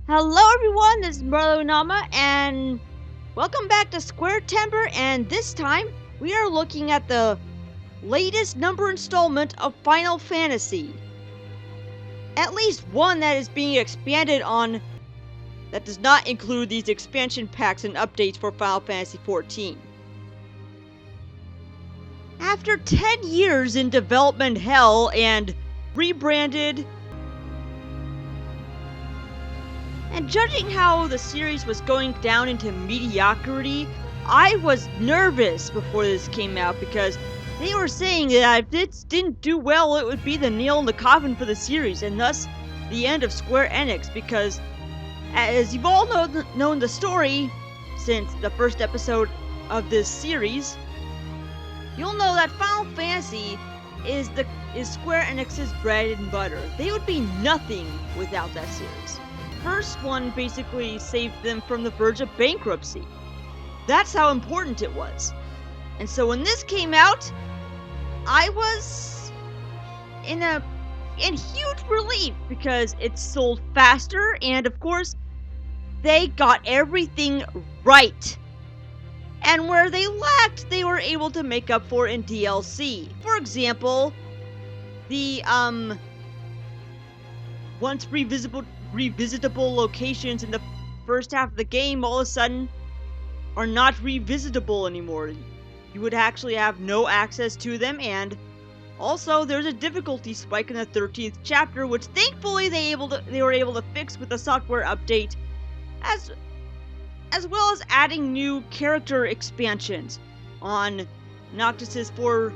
Hello everyone, this is Marlyonama, and welcome back to Squaretember, and this time we are looking at the latest number installment of Final Fantasy. At least one that is being expanded on that does not include these expansion packs and updates for Final Fantasy XIV. After 10 years in development hell and rebranded, and judging how the series was going down into mediocrity, I was nervous before this came out because they were saying that if it didn't do well, it would be the nail in the coffin for the series, and thus the end of Square Enix, because as you've all known the story since the first episode of this series, you'll know that Final Fantasy is Square Enix's bread and butter. They would be nothing without that series. First one basically saved them from the verge of bankruptcy. That's how important it was. And so when this came out, I was in huge relief because it sold faster, and of course they got everything right. And where they lacked, they were able to make up for in DLC. For example, the once revisitable locations in the first half of the game all of a sudden are not revisitable anymore. You would actually have no access to them, and also there's a difficulty spike in the 13th chapter, which thankfully they were able to fix with a software update, as well as adding new character expansions on Noctis's four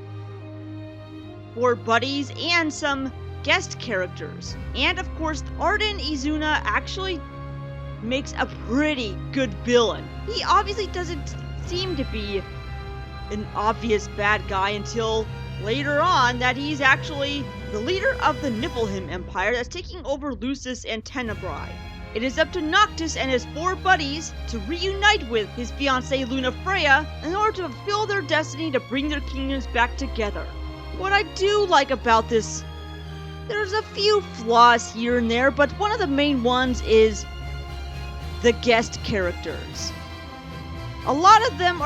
buddies and some guest characters. And of course, Arden Izuna actually makes a pretty good villain. He obviously doesn't seem to be an obvious bad guy until later on that he's actually the leader of the Niflheim Empire that's taking over Lucis and Tenebrae. It is up to Noctis and his four buddies to reunite with his fiancée Luna Freya in order to fulfill their destiny to bring their kingdoms back together. What I do like about this, there's a few flaws here and there, but one of the main ones is the guest characters. A lot of them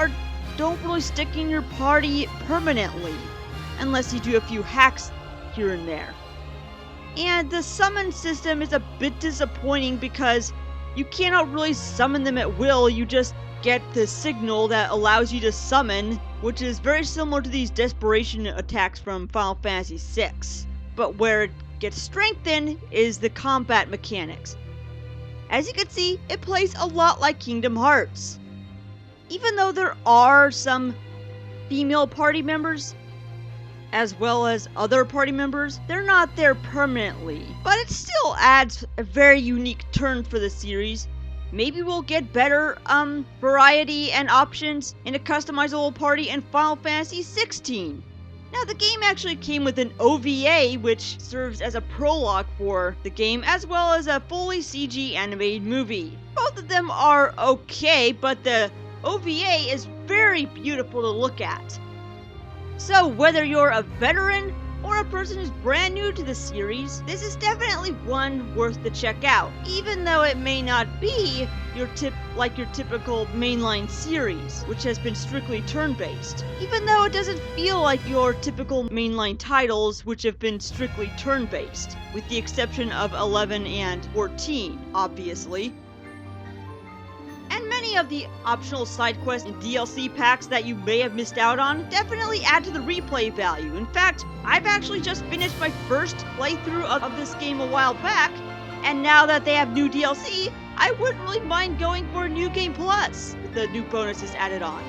don't really stick in your party permanently, unless you do a few hacks here and there. And the summon system is a bit disappointing because you cannot really summon them at will. You just get the signal that allows you to summon, which is very similar to these desperation attacks from Final Fantasy VI. But where it gets strengthened is the combat mechanics. As you can see, it plays a lot like Kingdom Hearts. Even though there are some female party members, as well as other party members, they're not there permanently. But it still adds a very unique turn for the series. Maybe we'll get better variety and options in a customizable party in Final Fantasy XVI. Now, the game actually came with an OVA, which serves as a prologue for the game, as well as a fully CG animated movie. Both of them are okay, but the OVA is very beautiful to look at. So whether you're a veteran or a person who's brand new to the series, this is definitely one worth to check out, even though it may not be your typical mainline series, which has been strictly turn-based. Even though it doesn't feel like your typical mainline titles, which have been strictly turn-based, with the exception of 11 and 14, obviously. And many of the optional side quests and DLC packs that you may have missed out on definitely add to the replay value. In fact, I've actually just finished my first playthrough of this game a while back, and now that they have new DLC, I wouldn't really mind going for a New Game Plus with the new bonuses added on.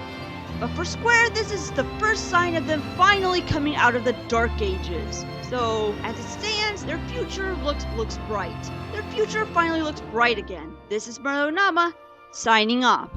But for Square, this is the first sign of them finally coming out of the Dark Ages. So, as it stands, their future looks bright. Their future finally looks bright again. This is Marlyonama, signing off.